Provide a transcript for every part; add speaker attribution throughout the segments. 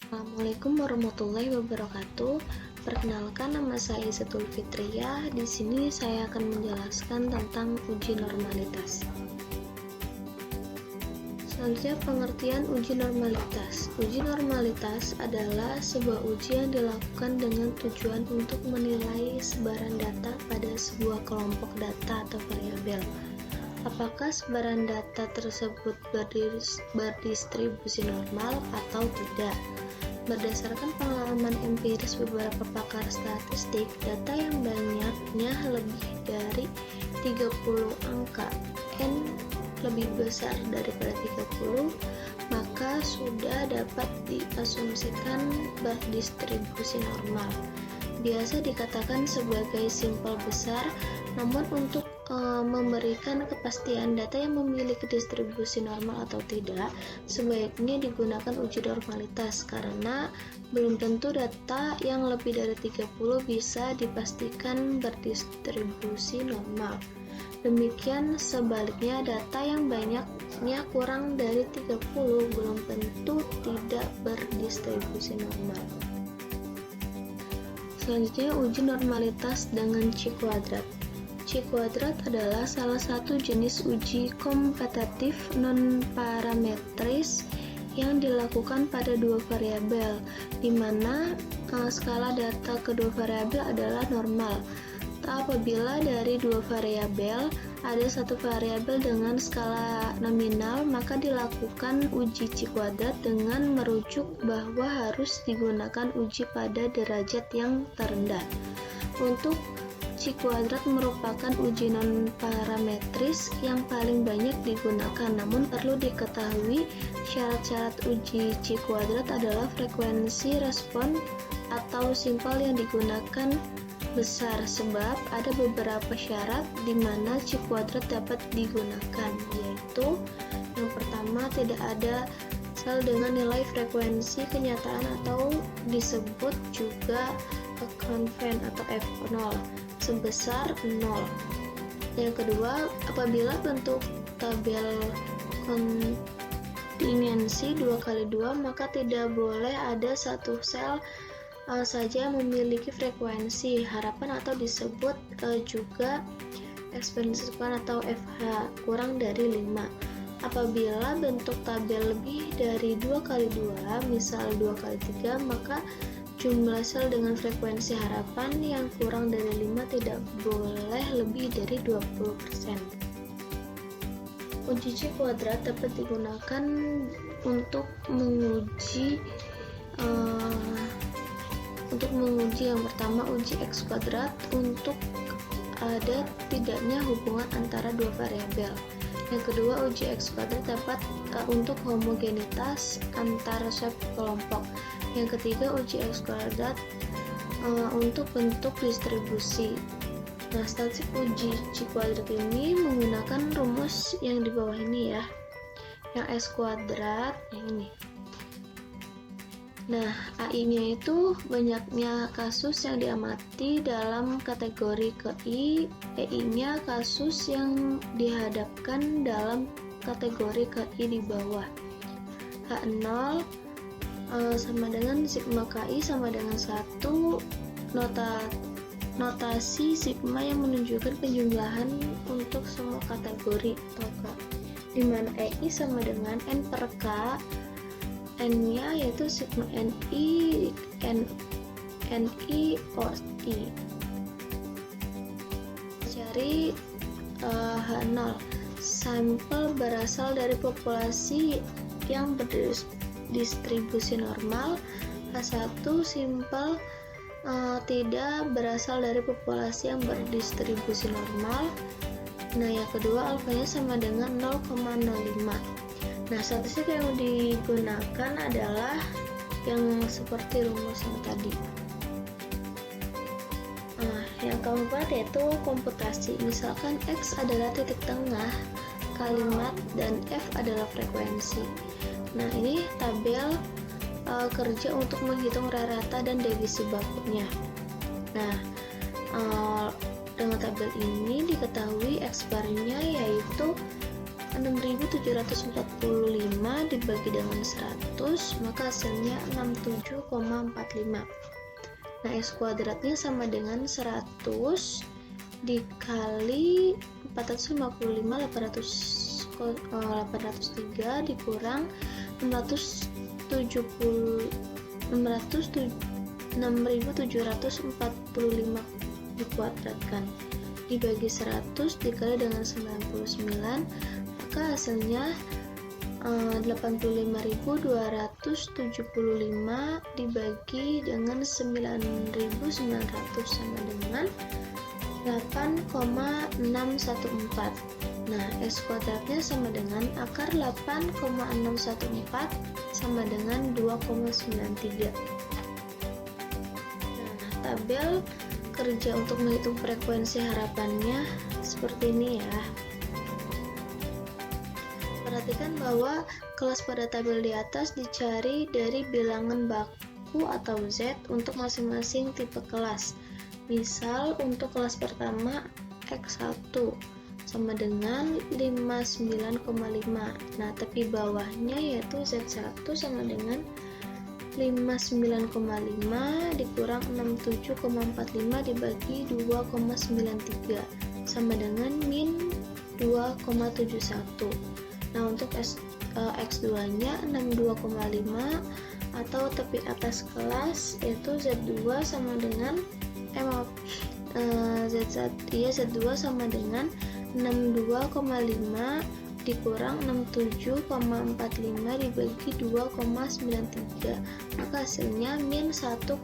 Speaker 1: Assalamualaikum warahmatullahi wabarakatuh. Perkenalkan, nama saya Izatul Fitriyah. Di sini saya akan menjelaskan tentang uji normalitas. Selanjutnya, pengertian uji normalitas. Uji normalitas adalah sebuah uji yang dilakukan dengan tujuan untuk menilai sebaran data pada sebuah kelompok data atau variabel. Apakah sebaran data tersebut berdistribusi normal atau tidak? Berdasarkan pengalaman empiris beberapa pakar statistik, data yang banyaknya lebih dari 30 angka N lebih besar daripada 30, maka sudah dapat diasumsikan berdistribusi normal. Biasa dikatakan sebagai simpel besar, namun untuk memberikan kepastian data yang memiliki distribusi normal atau tidak, sebaiknya digunakan uji normalitas karena belum tentu data yang lebih dari 30 bisa dipastikan berdistribusi normal. Demikian sebaliknya, data yang banyaknya kurang dari 30 belum tentu tidak berdistribusi normal. Selanjutnya, uji normalitas dengan C kuadrat. C kuadrat adalah salah satu jenis uji kompetitif non-parametris yang dilakukan pada dua variabel, di mana skala data kedua variabel adalah normal. Apabila dari dua variabel ada satu variabel dengan skala nominal, maka dilakukan uji C kuadrat dengan merujuk bahwa harus digunakan uji pada derajat yang terendah. Untuk C kuadrat merupakan uji non-parametris yang paling banyak digunakan, namun perlu diketahui syarat-syarat uji C kuadrat adalah frekuensi respon atau simpel yang digunakan besar, sebab ada beberapa syarat di mana C kuadrat dapat digunakan, yaitu yang pertama, tidak ada sel dengan nilai frekuensi kenyataan atau disebut juga conven atau F0 sebesar 0. Yang kedua, apabila bentuk tabel kontingensi 2x2, maka tidak boleh ada satu sel saja yang memiliki frekuensi harapan atau disebut juga eksponen atau FH kurang dari 5. Apabila bentuk tabel lebih dari 2x2, misal 2x3, maka jumlah sel dengan frekuensi harapan yang kurang dari 5 tidak boleh lebih dari 20%. Uji C kuadrat dapat digunakan untuk menguji yang pertama, uji X kuadrat untuk ada tidaknya hubungan antara dua variabel. Yang kedua, uji X kuadrat dapat untuk homogenitas antar subkelompok. Yang ketiga, uji X kuadrat untuk bentuk distribusi. Nah, statistik uji C kuadrat ini menggunakan rumus yang di bawah ini ya, yang S kuadrat yang ini. Nah, AI-nya itu banyaknya kasus yang diamati dalam kategori KI, EI-nya kasus yang dihadapkan dalam kategori KI di bawah. H0 sama dengan sigma KI sama dengan 1, notasi sigma yang menunjukkan penjumlahan untuk semua kategori atau K, dimana EI sama dengan N per K, N-nya yaitu sigma NI, NI OI. Cari H0, sampel berasal dari populasi yang berdistribusi normal. H1, sampel tidak berasal dari populasi yang berdistribusi normal. Nah, yang kedua, alfanya sama dengan 0,05. Nah, statistik yang digunakan adalah yang seperti rumus yang tadi. Nah, yang keempat yaitu komputasi. Misalkan X adalah titik tengah kalimat dan F adalah frekuensi. Nah, ini tabel kerja untuk menghitung rata dan divisi bakunya. Nah, dengan tabel ini diketahui X bar-nya yaitu 6.745 dibagi dengan 100, maka hasilnya 67,45. Nah, X kuadratnya sama dengan 100 dikali 455, 803 dikurang 6.745 dikuadratkan dibagi 100 dikali dengan 99, maka hasilnya 85.275 dibagi dengan 9.900 sama dengan 8,614. Nah, X kuadratnya sama dengan akar 8,614 sama dengan 2,93. Nah, tabel kerja untuk menghitung frekuensi harapannya seperti ini ya. Perhatikan bahwa kelas pada tabel di atas dicari dari bilangan baku atau Z untuk masing-masing tipe kelas. Misal untuk kelas pertama X1 sama dengan 59,5. Nah, tepi bawahnya yaitu Z1 sama dengan 59,5 dikurang 67,45 dibagi 2,93 sama dengan min 2,71. Nah, untuk X2 nya 62,5 atau tepi atas kelas yaitu Z2 sama dengan Z2 sama dengan 62,5 dikurang 67,45 dibagi 2,93, maka hasilnya min 1,69.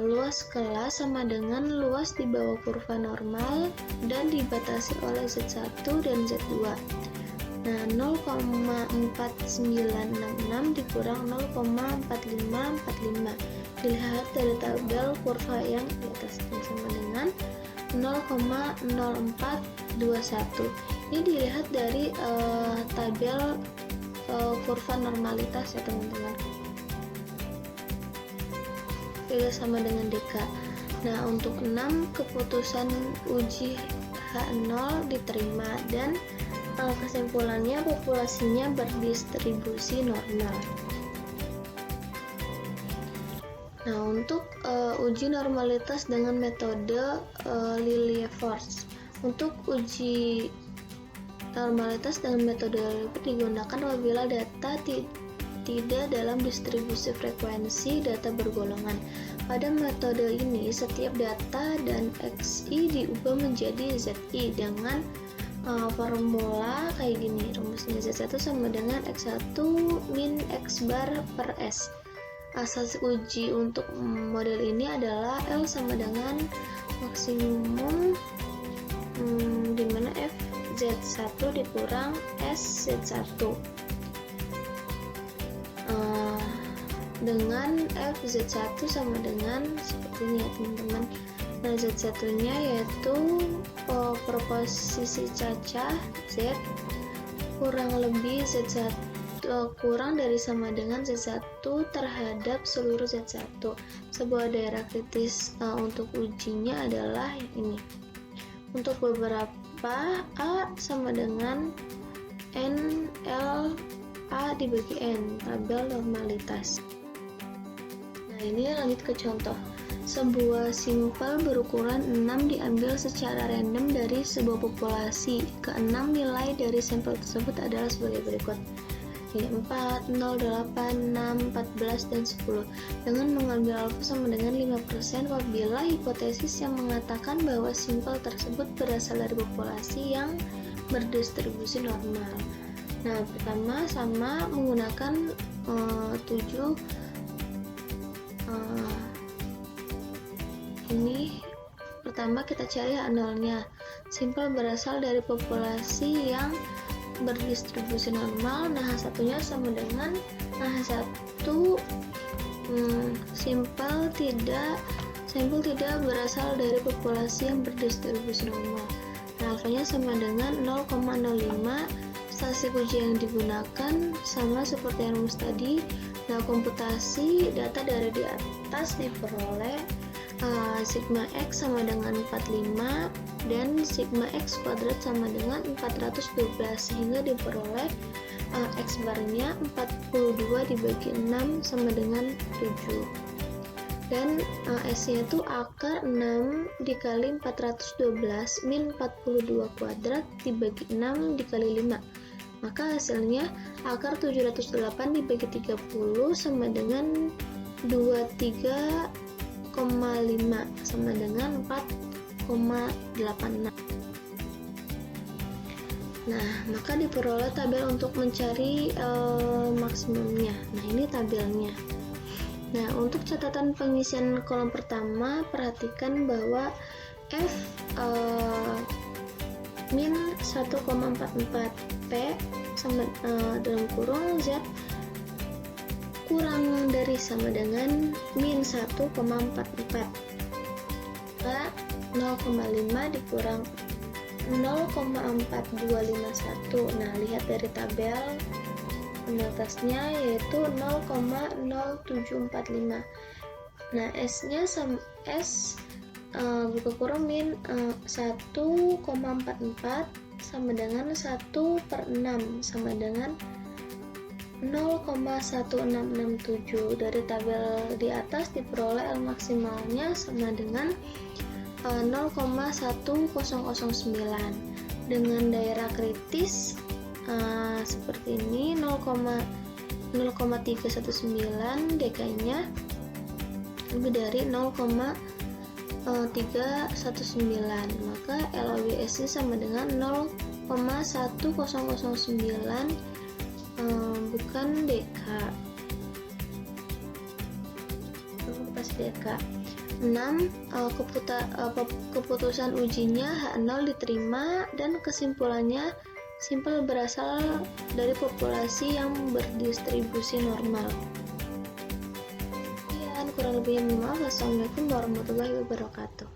Speaker 1: Luas kelas sama dengan luas di bawah kurva normal dan dibatasi oleh Z1 dan Z2. Nah, 0,4966 dikurang 0,4545 dilihat dari tabel kurva yang di atasnya sama dengan 0,0421. Ini dilihat dari tabel kurva normalitas ya teman-teman. Tidak sama dengan DK. Nah, untuk 6 keputusan uji H0 diterima dan kesimpulannya populasinya berdistribusi normal. Nah, untuk uji normalitas dengan metode Lilliefors. Untuk uji normalitas dengan metode Lilliefors digunakan apabila data tidak dalam distribusi frekuensi data bergolongan. Pada metode ini, setiap data dan XI diubah menjadi ZI dengan formula kayak gini. Rumusnya Z1 sama dengan X1 min X bar per S. Asas uji untuk model ini adalah L sama dengan maksimum di mana F Z1 dikurang S Z1 dengan F Z1 sama dengan seperti ini ya teman-teman. Nah, Z1 nya yaitu proposisi cacah Z kurang lebih Z1 kurang dari sama dengan Z1 terhadap seluruh Z1. Sebuah daerah kritis untuk ujinya adalah ini. Untuk beberapa A sama dengan N L A dibagi N, tabel normalitas. Nah, ini lanjut ke contoh. Sebuah sampel berukuran 6 diambil secara random dari sebuah populasi. Keenam nilai dari sampel tersebut adalah sebagai berikut. 4, 0, 8, 6, 14, dan 10 dengan mengambil alfa sama dengan 5% apabila hipotesis yang mengatakan bahwa sampel tersebut berasal dari populasi yang berdistribusi normal. Nah, pertama sama menggunakan 7 ini. Pertama kita cari H0 nya. Sampel berasal dari populasi yang berdistribusi normal. Nah, H1-nya sama dengan H1 sampel tidak berasal dari populasi yang berdistribusi normal. Nah, alfanya sama dengan 0,05. Statistik uji yang digunakan sama seperti yang rumus tadi. Nah, komputasi data dari di atas diperoleh sigma X sama dengan 45 dan sigma X kuadrat sama dengan 412, sehingga diperoleh X barnya 42 dibagi 6 sama dengan 7, dan S nya itu akar 6 dikali 412 min 42 kuadrat dibagi 6 dikali 5, maka hasilnya akar 708 dibagi 30 sama dengan 23,5 sama dengan 4,86. Nah, maka diperoleh tabel untuk mencari maksimumnya. Nah, ini tabelnya. Nah, untuk catatan pengisian kolom pertama, perhatikan bahwa F min 1,44 P sama dalam kurung Z kurang dari sama dengan min 1,44, maka 0,5 dikurang 0,4251. Nah, lihat dari tabel penatasnya yaitu 0,0745. Nah, S nya sama S buka kurung min 1,44 sama dengan 1/6 sama dengan 0,1667. Dari tabel di atas diperoleh L maksimalnya sama dengan 0,1009. Dengan daerah kritis seperti ini 0,319, DK-nya lebih dari 0,319, maka LOBS-nya sama dengan 0,1009, bukan DK. Pas DK. 6. Keputusan ujinya H0 diterima dan kesimpulannya simpel berasal dari populasi yang berdistribusi normal. Sekian, kurang lebihnya mohon maaf. Wassalamualaikum warahmatullahi wabarakatuh.